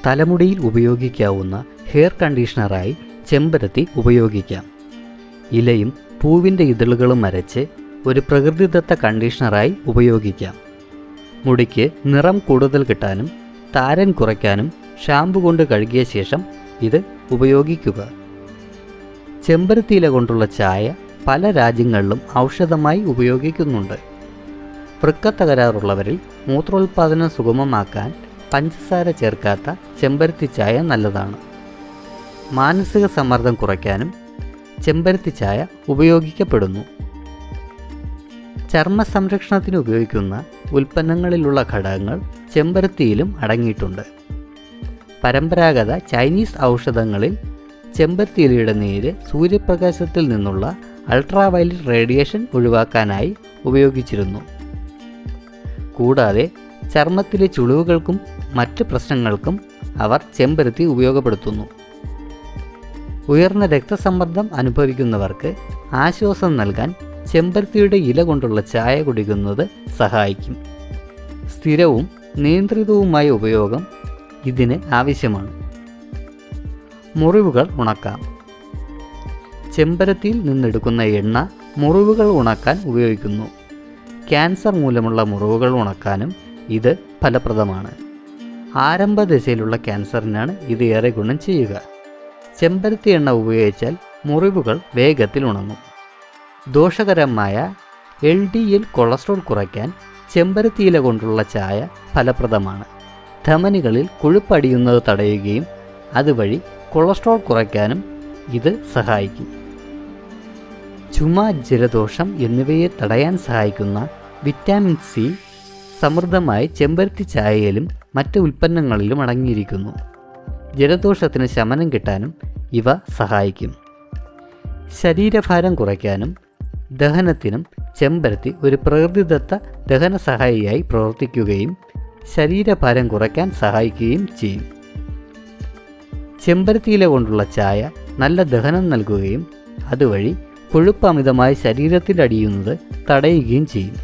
തലമുടിയിൽ ഉപയോഗിക്കാവുന്ന ഹെയർ കണ്ടീഷണറായി ചെമ്പരത്തി ഉപയോഗിക്കാം. ഇലയും പൂവിൻ്റെ ഇതളുകളും അരച്ച് ഒരു പ്രകൃതിദത്ത കണ്ടീഷണറായി ഉപയോഗിക്കാം. മുടിക്ക് നിറം കൂടുതൽ കിട്ടാനും താരൻ കുറയ്ക്കാനും ഷാമ്പു കൊണ്ട് കഴുകിയ ശേഷം ഇത് ഉപയോഗിക്കുക. ചെമ്പരത്തിയില കൊണ്ടുള്ള ചായ പല രാജ്യങ്ങളിലും ഔഷധമായി ഉപയോഗിക്കുന്നുണ്ട്. വൃക്കത്തകരാറുള്ളവരിൽ മൂത്രോൽപാദനം സുഗമമാക്കാൻ പഞ്ചസാര ചേർക്കാത്ത ചെമ്പരത്തി ചായ നല്ലതാണ്. മാനസിക സമ്മർദ്ദം കുറയ്ക്കാനും ചെമ്പരത്തി ചായ ഉപയോഗിക്കപ്പെടുന്നു. ചർമ്മ സംരക്ഷണത്തിന് ഉപയോഗിക്കുന്ന ഉൽപ്പന്നങ്ങളിലുള്ള ഘടകങ്ങൾ ചെമ്പരത്തിയിലും അടങ്ങിയിട്ടുണ്ട്. പരമ്പരാഗത ചൈനീസ് ഔഷധങ്ങളിൽ ചെമ്പരത്തിയിലയുടെ നീര് സൂര്യപ്രകാശത്തിൽ നിന്നുള്ള അൾട്രാവയലറ്റ് റേഡിയേഷൻ ഒഴിവാക്കാനായി ഉപയോഗിച്ചിരുന്നു. കൂടാതെ ചർമ്മത്തിലെ ചുളിവുകൾക്കും മറ്റ് പ്രശ്നങ്ങൾക്കും അവർ ചെമ്പരത്തി ഉപയോഗപ്പെടുത്തുന്നു. ഉയർന്ന രക്തസമ്മർദ്ദം അനുഭവിക്കുന്നവർക്ക് ആശ്വാസം നൽകാൻ ചെമ്പരത്തിയുടെ ഇല കൊണ്ടുള്ള ചായ കുടിക്കുന്നത് സഹായിക്കും. സ്ഥിരവും നിയന്ത്രിതവുമായ ഉപയോഗം ഇതിന് ആവശ്യമാണ്. മുറിവുകൾ ഉണക്കാം. ചെമ്പരത്തിയിൽ നിന്നെടുക്കുന്ന എണ്ണ മുറിവുകൾ ഉണക്കാൻ ഉപയോഗിക്കുന്നു. ക്യാൻസർ മൂലമുള്ള മുറിവുകൾ ഉണക്കാനും ഇത് ഫലപ്രദമാണ്. ആരംഭദശയിലുള്ള ക്യാൻസറിനാണ് ഇത് ഏറെ ഗുണം ചെയ്യുക. ചെമ്പരത്തി എണ്ണ ഉപയോഗിച്ചാൽ മുറിവുകൾ വേഗത്തിൽ ഉണങ്ങും. ദോഷകരമായ LDL കൊളസ്ട്രോൾ കുറയ്ക്കാൻ ചെമ്പരത്തിയില കൊണ്ടുള്ള ചായ ഫലപ്രദമാണ്. ധമനികളിൽ കൊഴുപ്പടിയുന്നത് തടയുകയും അതുവഴി കൊളസ്ട്രോൾ കുറയ്ക്കാനും ഇത് സഹായിക്കും. ചുമ, ജലദോഷം എന്നിവയെ തടയാൻ സഹായിക്കുന്ന വിറ്റാമിൻ C സമൃദ്ധമായി ചെമ്പരത്തി ചായയിലും മറ്റ് ഉൽപ്പന്നങ്ങളിലും അടങ്ങിയിരിക്കുന്നു. ജലദോഷത്തിന് ശമനം കിട്ടാനും ഇവ സഹായിക്കും. ശരീരഭാരം കുറയ്ക്കാനും ദഹനത്തിനും ചെമ്പരത്തി ഒരു പ്രകൃതിദത്ത ദഹന സഹായിയായി പ്രവർത്തിക്കുകയും ശരീരഭാരം കുറയ്ക്കാൻ സഹായിക്കുകയും ചെയ്യും. ചെമ്പരത്തിയില കൊണ്ടുള്ള ചായ നല്ല ദഹനം നൽകുകയും അതുവഴി കൊഴുപ്പ് അമിതമായി ശരീരത്തിൽ അടിയുന്നത് തടയുകയും ചെയ്യും.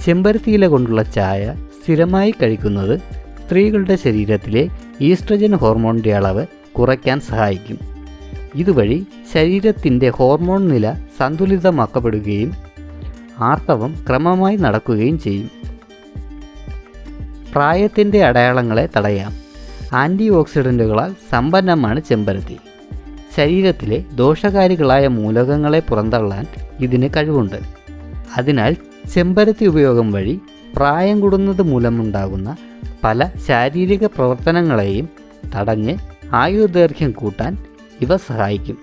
ചെമ്പരത്തിയില കൊണ്ടുള്ള ചായ സ്ഥിരമായി കഴിക്കുന്നത് സ്ത്രീകളുടെ ശരീരത്തിലെ ഈസ്ട്രജൻ ഹോർമോണിൻ്റെ അളവ് കുറയ്ക്കാൻ സഹായിക്കും. ഇതുവഴി ശരീരത്തിൻ്റെ ഹോർമോൺ നില സന്തുലിതമാക്കപ്പെടുകയും ആർത്തവം ക്രമമായി നടക്കുകയും ചെയ്യും. പ്രായത്തിൻ്റെ അടയാളങ്ങളെ തടയാം. ആൻറ്റി ഓക്സിഡൻറ്റുകളാൽ സമ്പന്നമാണ് ചെമ്പരത്തി. ശരീരത്തിലെ ദോഷകാരികളായ മൂലകങ്ങളെ പുറന്തള്ളാൻ ഇതിന് കഴിവുണ്ട്. അതിനാൽ ചെമ്പരത്തി ഉപയോഗം വഴി പ്രായം കൂടുന്നത് മൂലമുണ്ടാകുന്ന പല ശാരീരിക പ്രവർത്തനങ്ങളെയും തടഞ്ഞ് ആയുർദൈർഘ്യം കൂട്ടാൻ ഇവ സഹായിക്കും.